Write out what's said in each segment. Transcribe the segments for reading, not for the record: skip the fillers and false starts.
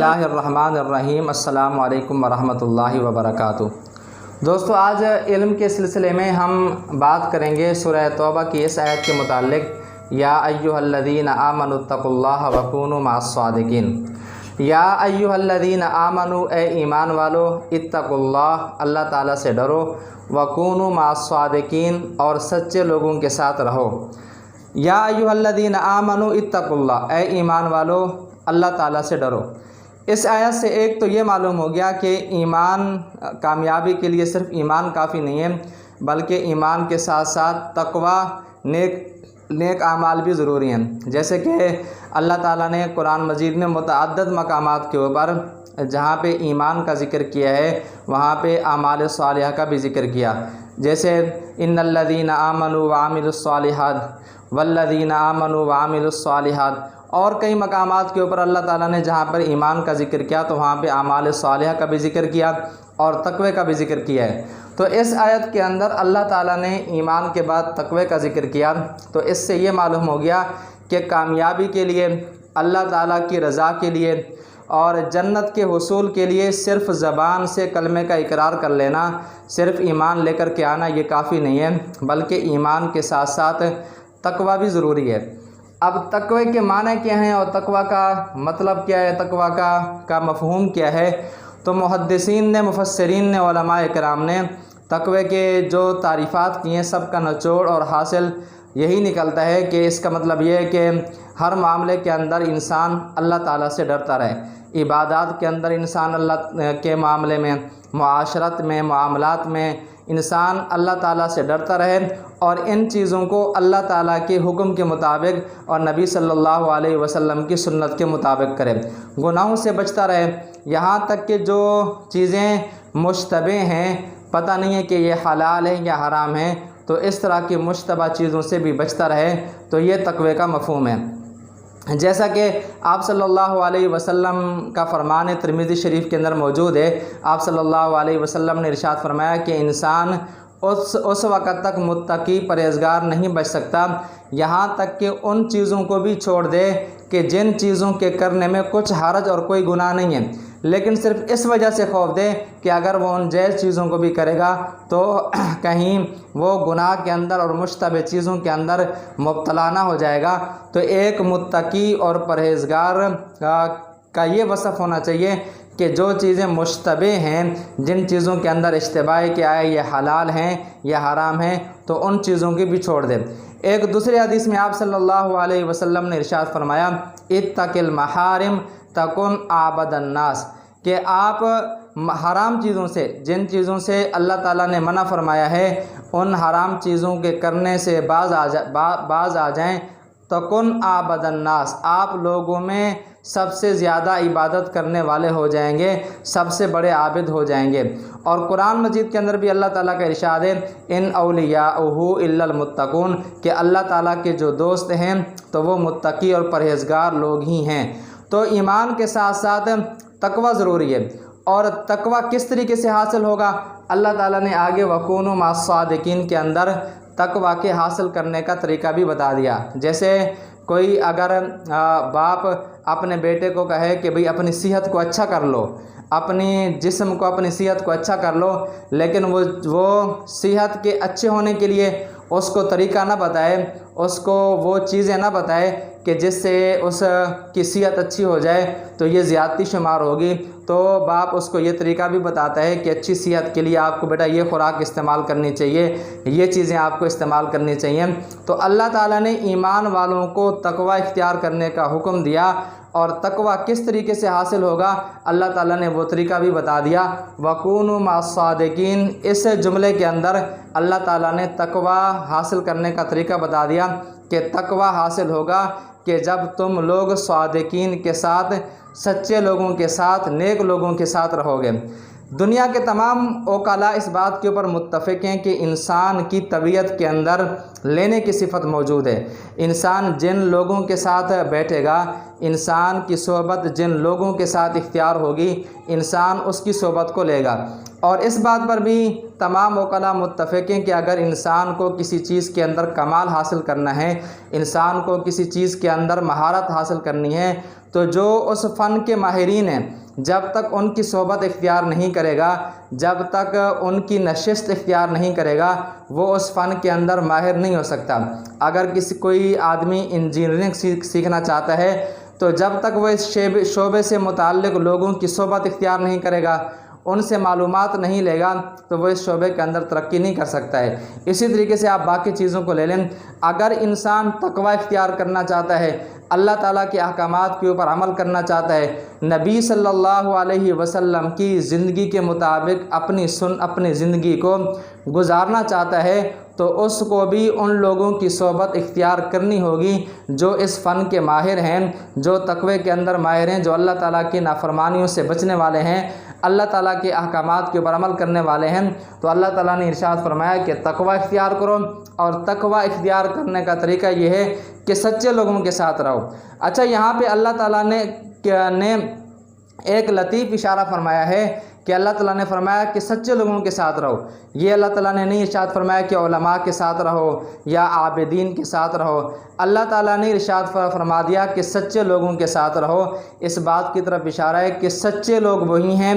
اللہ الرحمن الرحیم۔ السلام علیکم ورحمۃ اللہ وبرکاتہ۔ دوستو، آج علم کے سلسلے میں ہم بات کریں گے سورہ توبہ کی اس آیت کے متعلق، یا ایھا الذین آمنوا اتقوا اللہ وکونوا مع الصادقین۔ یا ایھا الذین آمنوا، اے ایمان والو، اتقوا اللہ، اللہ تعالیٰ سے ڈرو، وکونوا مع الصادقین، اور سچے لوگوں کے ساتھ رہو۔ یا ایھا الذین آمنوا اتقوا اللہ، اے ایمان والو، اللہ تعالیٰ سے ڈرو۔ اس آیت سے ایک تو یہ معلوم ہو گیا کہ ایمان، کامیابی کے لیے صرف ایمان کافی نہیں ہے، بلکہ ایمان کے ساتھ ساتھ تقوی، نیک اعمال بھی ضروری ہیں۔ جیسے کہ اللہ تعالیٰ نے قرآن مجید میں متعدد مقامات کے اوپر جہاں پہ ایمان کا ذکر کیا ہے، وہاں پہ اعمال صالحہ کا بھی ذکر کیا۔ جیسے ان الذین آمنوا وعملوا الصالحات والذین آمنوا وعملوا الصالحات، اور کئی مقامات کے اوپر اللہ تعالیٰ نے جہاں پر ایمان کا ذکر کیا تو وہاں پہ اعمال صالحہ کا بھی ذکر کیا اور تقوی کا بھی ذکر کیا ہے۔ تو اس آیت کے اندر اللہ تعالیٰ نے ایمان کے بعد تقوی کا ذکر کیا، تو اس سے یہ معلوم ہو گیا کہ کامیابی کے لیے، اللہ تعالیٰ کی رضا کے لیے اور جنت کے حصول کے لیے صرف زبان سے کلمے کا اقرار کر لینا، صرف ایمان لے کر کے آنا، یہ کافی نہیں ہے، بلکہ ایمان کے ساتھ ساتھ تقوی بھی ضروری ہے۔ اب تقوی کے معنی کیا ہیں اور تقوی کا مطلب کیا ہے، تقوی کا مفہوم کیا ہے؟ تو محدثین نے، مفسرین نے، علماء کرام نے تقوی کے جو تعریفات کی ہیں، سب کا نچوڑ اور حاصل یہی نکلتا ہے کہ اس کا مطلب یہ ہے کہ ہر معاملے کے اندر انسان اللہ تعالیٰ سے ڈرتا رہے، عبادات کے اندر انسان اللہ کے معاملے میں، معاشرت میں، معاملات میں انسان اللہ تعالیٰ سے ڈرتا رہے، اور ان چیزوں کو اللہ تعالیٰ کے حکم کے مطابق اور نبی صلی اللہ علیہ وسلم کی سنت کے مطابق کرے، گناہوں سے بچتا رہے۔ یہاں تک کہ جو چیزیں مشتبہ ہیں، پتہ نہیں ہے کہ یہ حلال ہے یا حرام ہے، تو اس طرح کی مشتبہ چیزوں سے بھی بچتا رہے، تو یہ تقوی کا مفہوم ہے۔ جیسا کہ آپ صلی اللہ علیہ وسلم کا فرمان ترمذی شریف کے اندر موجود ہے، آپ صلی اللہ علیہ وسلم نے ارشاد فرمایا کہ انسان اس وقت تک متقی، پرہیزگار نہیں بچ سکتا یہاں تک کہ ان چیزوں کو بھی چھوڑ دے کہ جن چیزوں کے کرنے میں کچھ حرج اور کوئی گناہ نہیں ہے، لیکن صرف اس وجہ سے خوف دے کہ اگر وہ ان جائز چیزوں کو بھی کرے گا تو کہیں وہ گناہ کے اندر اور مشتبہ چیزوں کے اندر مبتلا نہ ہو جائے گا۔ تو ایک متقی اور پرہیزگار کا یہ وصف ہونا چاہیے کہ جو چیزیں مشتبہ ہیں، جن چیزوں کے اندر اشتباہ کہ آئے یہ حلال ہیں یا حرام ہیں، تو ان چیزوں کی بھی چھوڑ دے۔ ایک دوسری حدیث میں آپ صلی اللہ علیہ وسلم نے ارشاد فرمایا، اتق المحارم تکن اعبد الناس، کہ آپ حرام چیزوں سے، جن چیزوں سے اللہ تعالیٰ نے منع فرمایا ہے، ان حرام چیزوں کے کرنے سے باز آ جائیں، تکن اعبد الناس، آپ لوگوں میں سب سے زیادہ عبادت کرنے والے ہو جائیں گے، سب سے بڑے عابد ہو جائیں گے۔ اور قرآن مجید کے اندر بھی اللہ تعالیٰ کا ارشاد ہے، ان اولیاءہ الا المتقون، کہ اللہ تعالیٰ کے جو دوست ہیں تو وہ متقی اور پرہیزگار لوگ ہی ہیں۔ تو ایمان کے ساتھ ساتھ تقوی ضروری ہے، اور تقوی کس طریقے سے حاصل ہوگا؟ اللہ تعالیٰ نے آگے وکونوا مع الصادقین کے اندر تقوی کے حاصل کرنے کا طریقہ بھی بتا دیا۔ جیسے کوئی اگر باپ اپنے بیٹے کو کہے کہ بھئی اپنی صحت کو اچھا کر لو، اپنی جسم کو، اپنی صحت کو اچھا کر لو، لیکن وہ صحت کے اچھے ہونے کے لیے اس کو طریقہ نہ بتائے، اس کو وہ چیزیں نہ بتائے کہ جس سے اس کی صحت اچھی ہو جائے، تو یہ زیادتی شمار ہوگی۔ تو باپ اس کو یہ طریقہ بھی بتاتا ہے کہ اچھی صحت کے لیے آپ کو بیٹا یہ خوراک استعمال کرنی چاہیے، یہ چیزیں آپ کو استعمال کرنی چاہیے۔ تو اللہ تعالیٰ نے ایمان والوں کو تقوی اختیار کرنے کا حکم دیا، اور تقوی کس طریقے سے حاصل ہوگا اللہ تعالیٰ نے وہ طریقہ بھی بتا دیا، وَكُونُوا مَعَ الصَّادِقِينَ۔ اس جملے کے اندر اللہ تعالیٰ نے تقوی حاصل کرنے کا طریقہ بتا دیا کہ تقوی حاصل ہوگا کہ جب تم لوگ صادقین کے ساتھ، سچے لوگوں کے ساتھ، نیک لوگوں کے ساتھ رہو گے۔ دنیا کے تمام عقلاء اس بات کے اوپر متفق ہیں کہ انسان کی طبیعت کے اندر لینے کی صفت موجود ہے۔ انسان جن لوگوں کے ساتھ بیٹھے گا، انسان کی صحبت جن لوگوں کے ساتھ اختیار ہوگی، انسان اس کی صحبت کو لے گا۔ اور اس بات پر بھی تمام وکلاء متفق ہیں کہ اگر انسان کو کسی چیز کے اندر کمال حاصل کرنا ہے، انسان کو کسی چیز کے اندر مہارت حاصل کرنی ہے، تو جو اس فن کے ماہرین ہیں جب تک ان کی صحبت اختیار نہیں کرے گا، جب تک ان کی نشست اختیار نہیں کرے گا، وہ اس فن کے اندر ماہر نہیں ہو سکتا۔ اگر کوئی آدمی انجینئرنگ سیکھنا چاہتا ہے تو جب تک وہ اس شعبے سے متعلق لوگوں کی صحبت اختیار نہیں کرے گا، ان سے معلومات نہیں لے گا، تو وہ اس شعبے کے اندر ترقی نہیں کر سکتا ہے۔ اسی طریقے سے آپ باقی چیزوں کو لے لیں، اگر انسان تقوی اختیار کرنا چاہتا ہے، اللہ تعالیٰ کے احکامات کے اوپر عمل کرنا چاہتا ہے، نبی صلی اللہ علیہ وسلم کی زندگی کے مطابق اپنی زندگی کو گزارنا چاہتا ہے، تو اس کو بھی ان لوگوں کی صحبت اختیار کرنی ہوگی جو اس فن کے ماہر ہیں، جو تقوی کے اندر ماہر ہیں، جو اللہ تعالیٰ کی نافرمانیوں سے بچنے والے ہیں، اللہ تعالیٰ کے احکامات کے اوپر عمل کرنے والے ہیں۔ تو اللہ تعالیٰ نے ارشاد فرمایا کہ تقوی اختیار کرو، اور تقوی اختیار کرنے کا طریقہ یہ ہے کہ سچے لوگوں کے ساتھ رہو۔ اچھا، یہاں پہ اللہ تعالیٰ نے ایک لطیف اشارہ فرمایا ہے کہ اللہ تعالیٰ نے فرمایا کہ سچے لوگوں کے ساتھ رہو۔ یہ اللہ تعالیٰ نے نہیں ارشاد فرمایا کہ علماء کے ساتھ رہو یا عابدین کے ساتھ رہو، اللہ تعالیٰ نے ارشاد فرما دیا کہ سچے لوگوں کے ساتھ رہو۔ اس بات کی طرف اشارہ ہے کہ سچے لوگ وہی ہیں،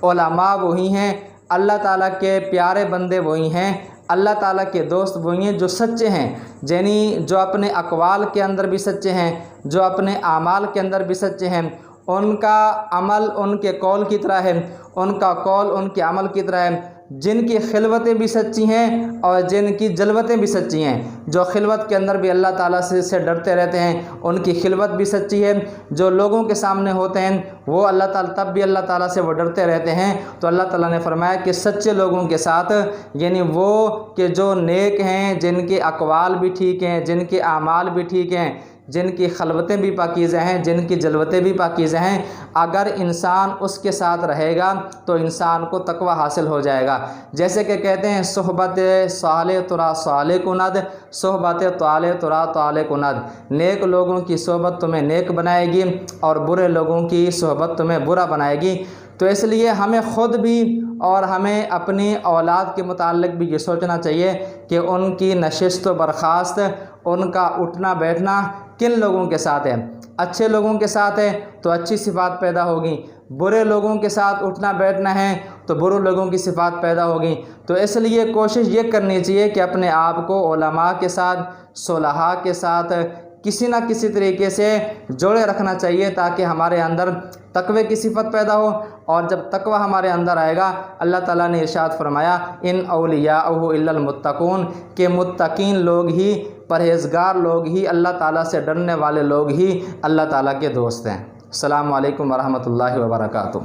علماء وہی ہیں، اللہ تعالیٰ کے پیارے بندے وہی ہیں، اللہ تعالیٰ کے دوست وہی ہیں جو سچے ہیں، یعنی جو اپنے اقوال کے اندر بھی سچے ہیں، جو اپنے اعمال کے اندر بھی سچے ہیں، ان کا عمل ان کے قول کی طرح ہے، ان کا قول ان کے عمل کی طرح ہے، جن کی خلوتیں بھی سچی ہیں اور جن کی جلوتیں بھی سچی ہیں۔ جو خلوت کے اندر بھی اللہ تعالیٰ سے ڈرتے رہتے ہیں، ان کی خلوت بھی سچی ہے، جو لوگوں کے سامنے ہوتے ہیں وہ اللہ تعالیٰ تب بھی اللہ تعالیٰ سے وہ ڈرتے رہتے ہیں۔ تو اللہ تعالیٰ نے فرمایا کہ سچے لوگوں کے ساتھ، یعنی وہ کہ جو نیک ہیں، جن کے اقوال بھی ٹھیک ہیں، جن کے اعمال بھی ٹھیک ہیں، جن کی خلوتیں بھی پاکیزہ ہیں، جن کی جلوتیں بھی پاکیزہ ہیں، اگر انسان اس کے ساتھ رہے گا تو انسان کو تقوی حاصل ہو جائے گا۔ جیسے کہ کہتے ہیں صحبت صالح ترا صالح کند، صحبت طالح ترا طالح کند، نیک لوگوں کی صحبت تمہیں نیک بنائے گی اور برے لوگوں کی صحبت تمہیں برا بنائے گی۔ تو اس لیے ہمیں خود بھی اور ہمیں اپنی اولاد کے متعلق بھی یہ سوچنا چاہیے کہ ان کی نشست و برخاست، ان کا اٹھنا بیٹھنا کن لوگوں کے ساتھ ہے۔ اچھے لوگوں کے ساتھ ہے تو اچھی صفات پیدا ہوگی، برے لوگوں کے ساتھ اٹھنا بیٹھنا ہے تو برے لوگوں کی صفات پیدا ہوگی۔ تو اس لیے کوشش یہ کرنی چاہیے کہ اپنے آپ کو علماء کے ساتھ، صلحاء کے ساتھ کسی نہ کسی طریقے سے جوڑے رکھنا چاہیے، تاکہ ہمارے اندر تقوی کی صفت پیدا ہو۔ اور جب تقوی ہمارے اندر آئے گا، اللہ تعالیٰ نے ارشاد فرمایا ان اولیاءہ الا المتقون، کہ متقین لوگ ہی، پرہیزگار لوگ ہی، اللہ تعالیٰ سے ڈرنے والے لوگ ہی اللہ تعالیٰ کے دوست ہیں۔ السلام علیکم ورحمۃ اللہ وبرکاتہ۔